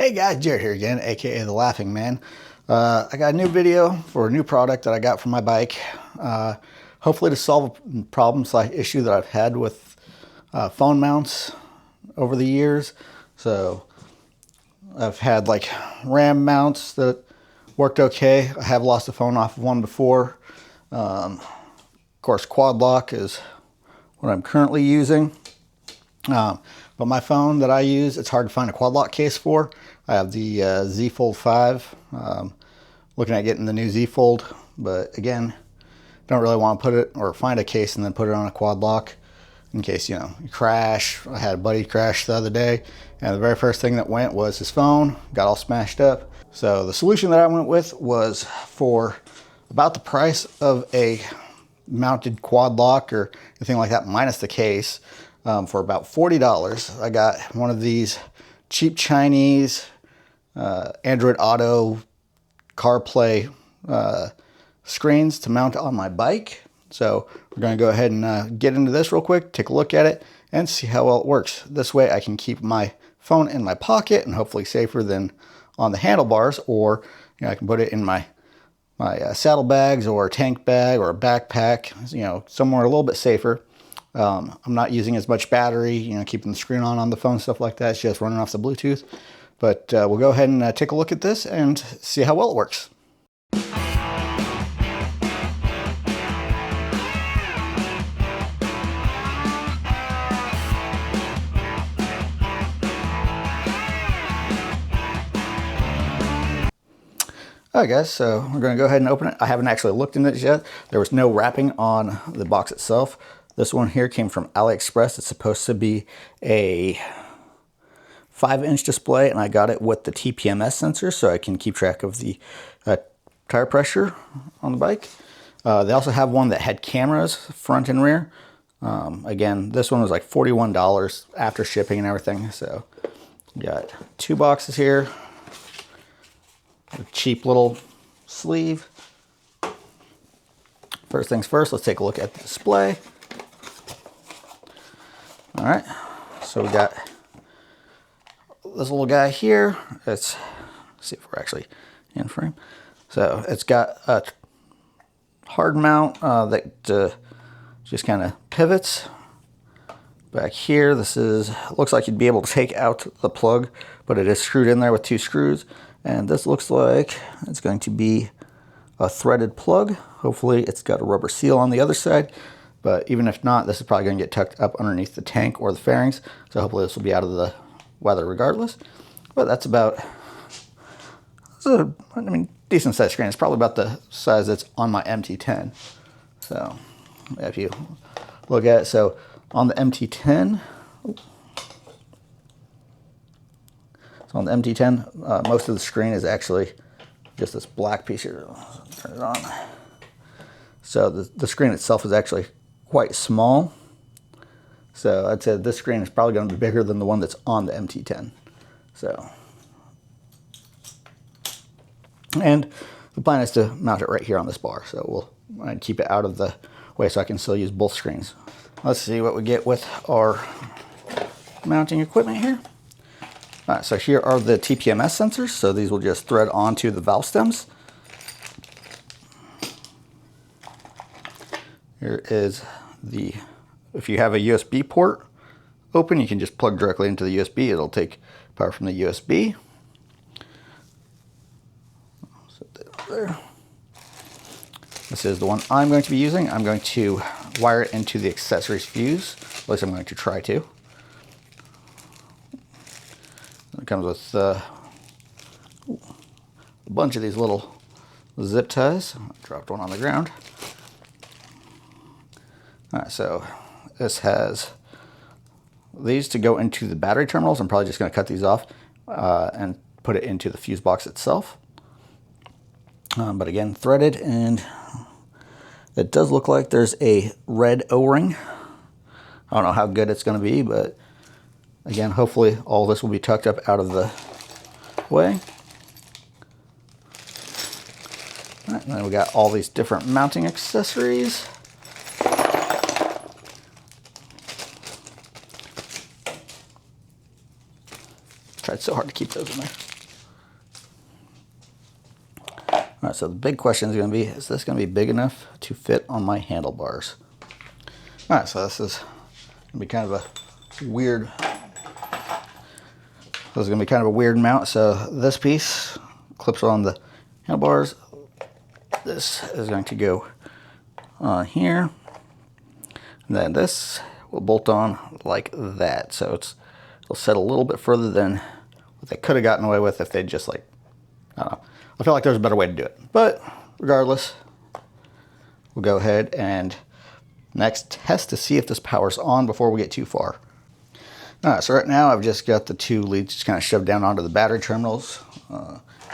Hey guys, Jared here again, aka The Laughing Man. I got a new video for a new product that I got from my bike. Hopefully to solve a problem/issue that I've had with phone mounts over the years. So I've had like RAM mounts that worked okay. I have lost a phone off of one before. Of course, quad lock is what I'm currently using. But my phone that I use, it's hard to find a quad lock case for. I have the Z Fold 5. Looking at getting the new Z Fold, but again, don't really want to put it or find a case and then put it on a quad lock in case, you crash. I had a buddy crash the other day, and the very first thing that went was his phone. Got all smashed up. So the solution that I went with was for about the price of a mounted quad lock or anything like that, minus the case. For about $40, I got one of these cheap Chinese Android Auto CarPlay screens to mount on my bike. So we're going to go ahead and get into this real quick, take a look at it, and see how well it works. This way I can keep my phone in my pocket and hopefully safer than on the handlebars, or I can put it in my saddlebags or a tank bag or a backpack, somewhere a little bit safer. I'm not using as much battery, keeping the screen on the phone, stuff like that. It's just running off the Bluetooth. But we'll go ahead and take a look at this and see how well it works. Alright guys, so we're going to go ahead and open it. I haven't actually looked in it yet. There was no wrapping on the box itself. This one here came from AliExpress. It's supposed to be a 5-inch display, and I got it with the TPMS sensor so I can keep track of the tire pressure on the bike. They also have one that had cameras front and rear. Again, this one was like $41 after shipping and everything. So we got 2 boxes here. A cheap little sleeve. First things first, let's take a look at the display. All right, so we got this little guy here. Let's see if we're actually in frame. So it's got a hard mount that just kind of pivots. Back here, looks like you'd be able to take out the plug, but it is screwed in there with 2 screws. And this looks like it's going to be a threaded plug. Hopefully it's got a rubber seal on the other side. But even if not, this is probably going to get tucked up underneath the tank or the fairings. So hopefully this will be out of the weather regardless. But that's about, decent size screen. It's probably about the size that's on my MT10. So if you look at it, so on the MT10, most of the screen is actually just this black piece here. Turn it on. So the screen itself is actually quite small. So I'd say this screen is probably going to be bigger than the one that's on the MT10. So, and the plan is to mount it right here on this bar. So we'll keep it out of the way so I can still use both screens. Let's see what we get with our mounting equipment here. All right, so here are the TPMS sensors. So these will just thread onto the valve stems. Here is if you have a USB port open, you can just plug directly into the USB. It'll take power from the USB. Set that there. This is the one I'm going to be using. I'm going to wire it into the accessories fuse. At least I'm going to try to. It comes with a bunch of these little zip ties. I dropped one on the ground. All right, so this has these to go into the battery terminals. I'm probably just going to cut these off and put it into the fuse box itself. But again, threaded, and it does look like there's a red O-ring. I don't know how good it's going to be, but again, hopefully all this will be tucked up out of the way. All right, and then we got all these different mounting accessories. Tried so hard to keep those in there. All right, so the big question is going to be, is this going to be big enough to fit on my handlebars? All right, so this is going to be kind of a weird, mount. So this piece clips on the handlebars. This is going to go on here. And then this will bolt on like that. So it'll set a little bit further than what they could have gotten away with if they just like, I don't know. I feel like there's a better way to do it. But regardless, we'll go ahead and next test to see if this powers on before we get too far. All right, so right now I've just got the two leads just kind of shoved down onto the battery terminals,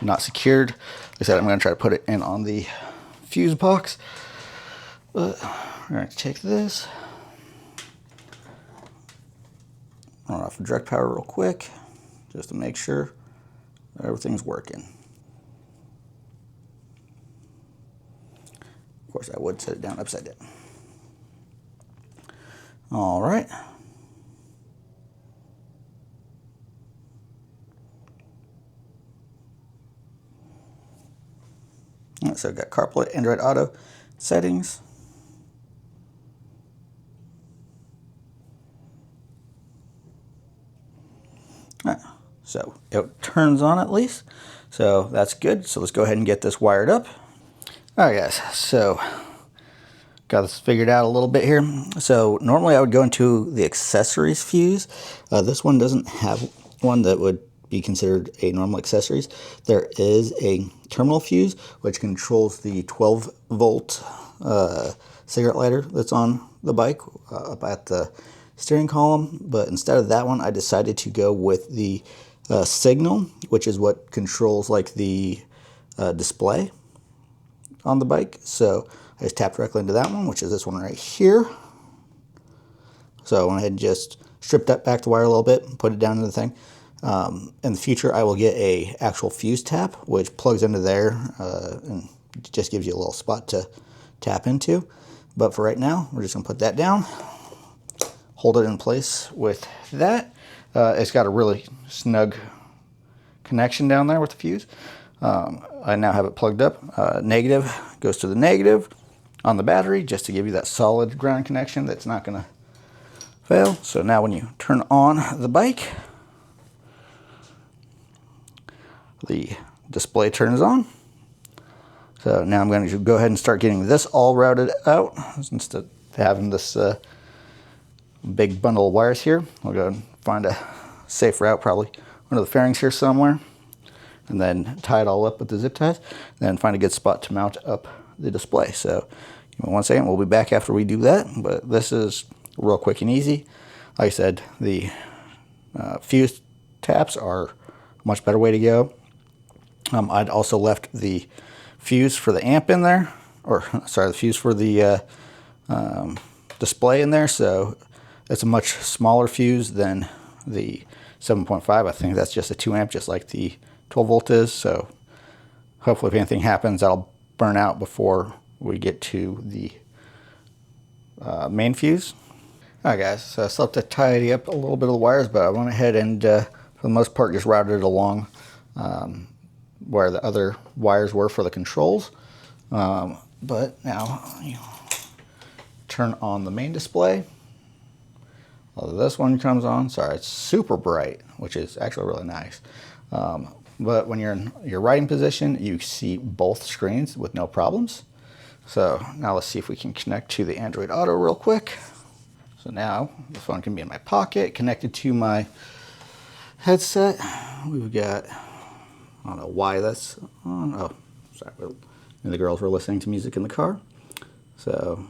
not secured. Like I said, I'm going to try to put it in on the fuse box. But we're going to take this, run off the direct power real quick, just to make sure that everything's working. Of course, I would set it down upside down. All right. All right, so I've got CarPlay Android Auto settings. All right, so it turns on at least. So that's good. So let's go ahead and get this wired up. All right, guys, so got this figured out a little bit here. So normally I would go into the accessories fuse. This one doesn't have one that would be considered a normal accessories. There is a terminal fuse which controls the 12-volt cigarette lighter that's on the bike up at the steering column. But instead of that one, I decided to go with the signal, which is what controls like the display on the bike. So I just tapped directly into that one, which is this one right here. So I went ahead and just stripped that back the wire a little bit and put it down into the thing. In the future, I will get a actual fuse tap, which plugs into there and just gives you a little spot to tap into. But for right now, we're just gonna put that down, hold it in place with that. It's got a really snug connection down there with the fuse. I now have it plugged up. Negative goes to the negative on the battery just to give you that solid ground connection that's not going to fail. So now when you turn on the bike, the display turns on. So now I'm going to go ahead and start getting this all routed out instead of having this big bundle of wires here. I'll go and find a safe route, probably under the fairings here somewhere, and then tie it all up with the zip ties, then find a good spot to mount up the display. So give me 1 second, we'll be back after we do that, but this is real quick and easy. Like I said, the fuse taps are a much better way to go. I'd also left the fuse for the amp in there, or sorry, the fuse for the display in there, so it's a much smaller fuse than the 7.5. I think that's just a 2 amp, just like the 12 volt is. So hopefully if anything happens, that'll burn out before we get to the main fuse. All right, guys, so I still have to tidy up a little bit of the wires, but I went ahead and for the most part just routed it along where the other wires were for the controls. But now you turn on the main display. Although this one comes on, sorry, it's super bright, which is actually really nice. But when you're in your riding position, you see both screens with no problems. So now let's see if we can connect to the Android Auto real quick. So now the phone can be in my pocket, connected to my headset. We've got, I don't know why that's on. Oh, sorry, the girls were listening to music in the car. So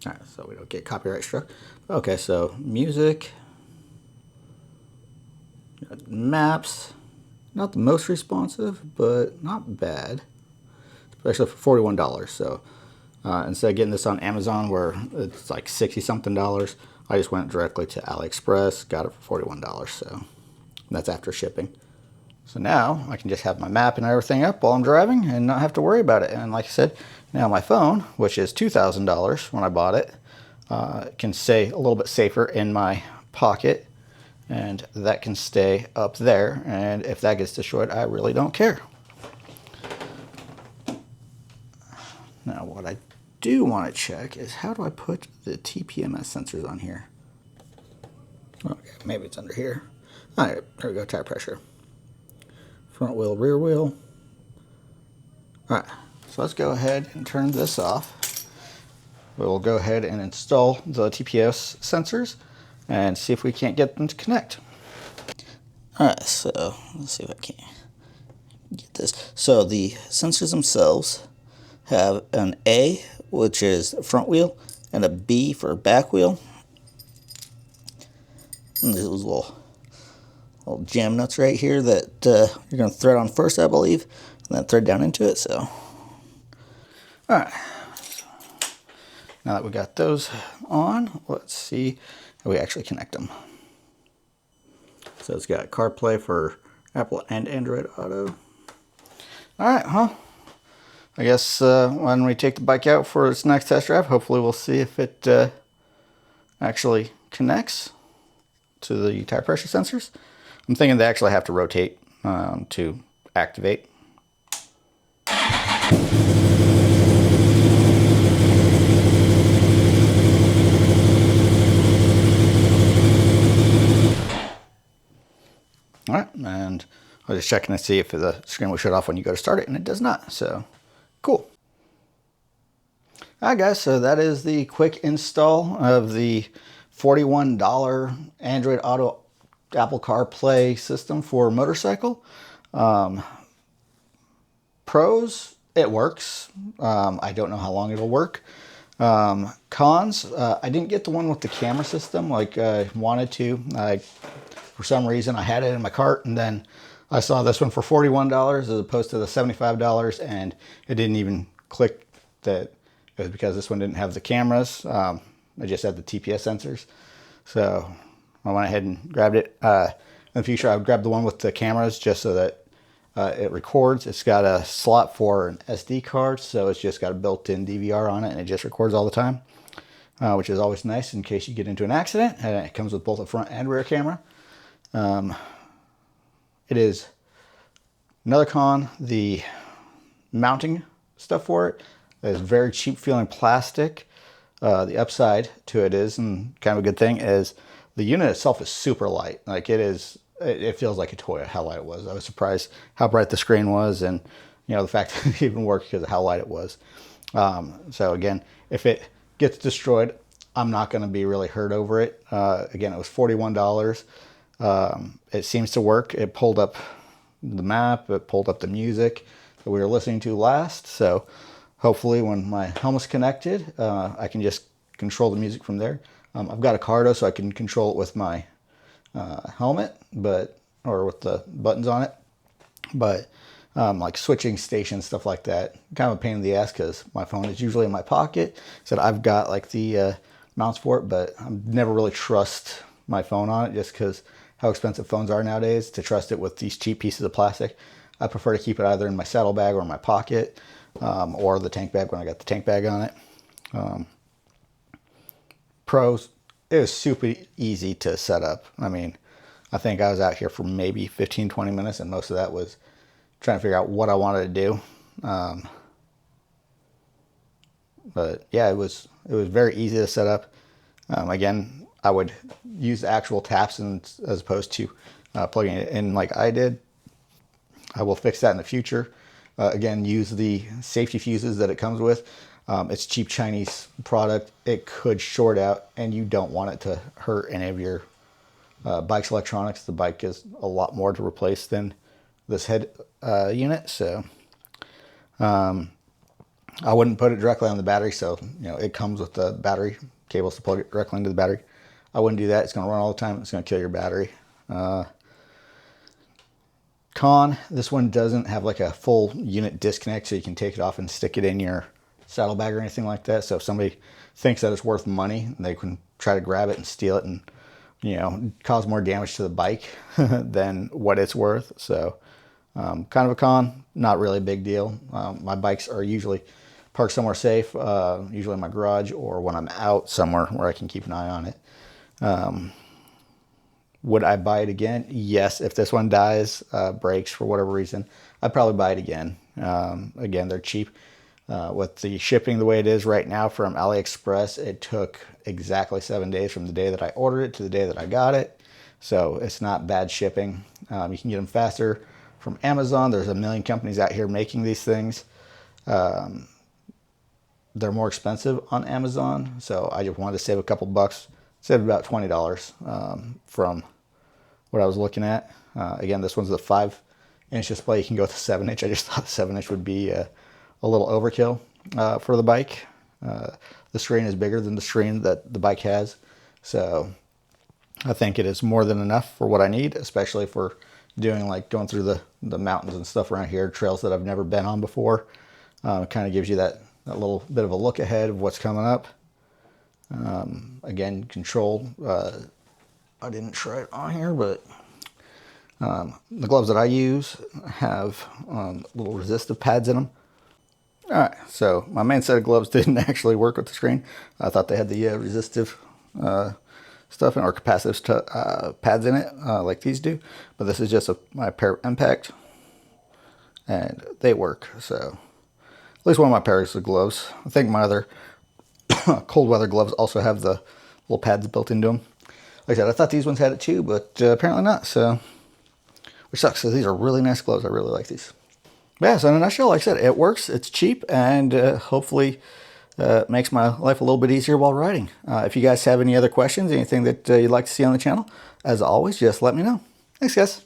all right, so we don't get copyright struck. Okay, so music, maps, not the most responsive, but not bad, especially for $41. So instead of getting this on Amazon where it's like $60-something, I just went directly to AliExpress, got it for $41, so that's after shipping. So now I can just have my map and everything up while I'm driving and not have to worry about it. And like I said, now my phone, which is $2,000 when I bought it, can stay a little bit safer in my pocket, and that can stay up there. And if that gets destroyed, I really don't care. Now what I do want to check is, how do I put the TPMS sensors on here? Okay, maybe it's under here. All right, there we go, tire pressure. Front wheel, rear wheel. All right, so let's go ahead and turn this off. We'll go ahead and install the TPS sensors and see if we can't get them to connect. All right, so let's see if I can get this. So the sensors themselves have an A, which is front wheel, and a B for back wheel. And there's those little jam nuts right here that you're going to thread on first, I believe, and then thread down into it. So, all right. Now that we got those on, let's see how we actually connect them. So it's got CarPlay for Apple and Android Auto. All right, I guess when we take the bike out for its next test drive, hopefully we'll see if it actually connects to the tire pressure sensors. I'm thinking they actually have to rotate to activate. All right, and I was just checking to see if the screen will shut off when you go to start it, and it does not, so cool. All right, guys, so that is the quick install of the $41 Android Auto Apple CarPlay system for motorcycle. Pros, it works. I don't know how long it'll work. Cons, I didn't get the one with the camera system like I wanted to. For some reason, I had it in my cart, and then I saw this one for $41 as opposed to the $75, and it didn't even click that it was because this one didn't have the cameras. I just had the TPS sensors. So I went ahead and grabbed it. In the future, I would grab the one with the cameras just so that it records. It's got a slot for an SD card, so it's just got a built-in DVR on it, and it just records all the time, which is always nice in case you get into an accident. And it comes with both a front and rear camera. It is another con, the mounting stuff for it is very cheap feeling plastic. The upside to it is, and kind of a good thing, is the unit itself is super light. Like it feels like a toy how light it was. I was surprised how bright the screen was, and the fact that it even worked because of how light it was. So again, if it gets destroyed, I'm not going to be really hurt over it. Again, it was $41. It seems to work. It pulled up the map, it pulled up the music that we were listening to last. So hopefully when my helmet's connected, I can just control the music from there. I've got a Cardo, so I can control it with my helmet, or with the buttons on it. But like switching stations, stuff like that, kind of a pain in the ass because my phone is usually in my pocket. So I've got like the mounts for it, but I never really trust my phone on it just because how expensive phones are nowadays to trust it with these cheap pieces of plastic. I prefer to keep it either in my saddlebag or in my pocket, or the tank bag when I got the tank bag on it. Pros, it was super easy to set up. I mean, I think I was out here for maybe 15-20 minutes, and most of that was trying to figure out what I wanted to do. But yeah, it was very easy to set up. Again, I would use the actual taps as opposed to plugging it in like I did. I will fix that in the future. Again, use the safety fuses that it comes with. It's cheap Chinese product. It could short out, and you don't want it to hurt any of your bike's electronics. The bike is a lot more to replace than this head unit. So I wouldn't put it directly on the battery. So, it comes with the battery cables to plug it directly into the battery. I wouldn't do that. It's going to run all the time. It's going to kill your battery. Con, this one doesn't have like a full unit disconnect, so you can take it off and stick it in your saddlebag or anything like that. So if somebody thinks that it's worth money, they can try to grab it and steal it and, you know, cause more damage to the bike than what it's worth. So kind of a con, not really a big deal. My bikes are usually parked somewhere safe, usually in my garage or when I'm out somewhere where I can keep an eye on it. Would I buy it again? Yes. If this one dies, breaks for whatever reason, I'd probably buy it again. Again, they're cheap. With the shipping the way it is right now from AliExpress, it took exactly 7 days from the day that I ordered it to the day that I got it. So it's not bad shipping. You can get them faster from Amazon. There's a million companies out here making these things. They're more expensive on Amazon. So I just wanted to save a couple bucks. Saved about $20 from what I was looking at. Again, this one's the 5-inch display. You can go with the 7-inch. I just thought the 7-inch would be a little overkill for the bike. The screen is bigger than the screen that the bike has. So I think it is more than enough for what I need, especially for doing like going through the mountains and stuff around here, trails that I've never been on before. It kind of gives you that little bit of a look ahead of what's coming up. Again, control. I didn't try it on here, but the gloves that I use have little resistive pads in them. All right, so my main set of gloves didn't actually work with the screen. I thought they had the resistive stuff or capacitive pads in it, like these do. But this is just my pair of M-Pact, and they work. So at least one of my pairs of gloves. I think my other cold weather gloves also have the little pads built into them. Like I said, I thought these ones had it too, but apparently not. So, which sucks because these are really nice gloves. I really like these. But yeah, so in a nutshell, like I said, it works. It's cheap, and hopefully makes my life a little bit easier while riding. If you guys have any other questions, anything that you'd like to see on the channel, as always, just let me know. Thanks, guys.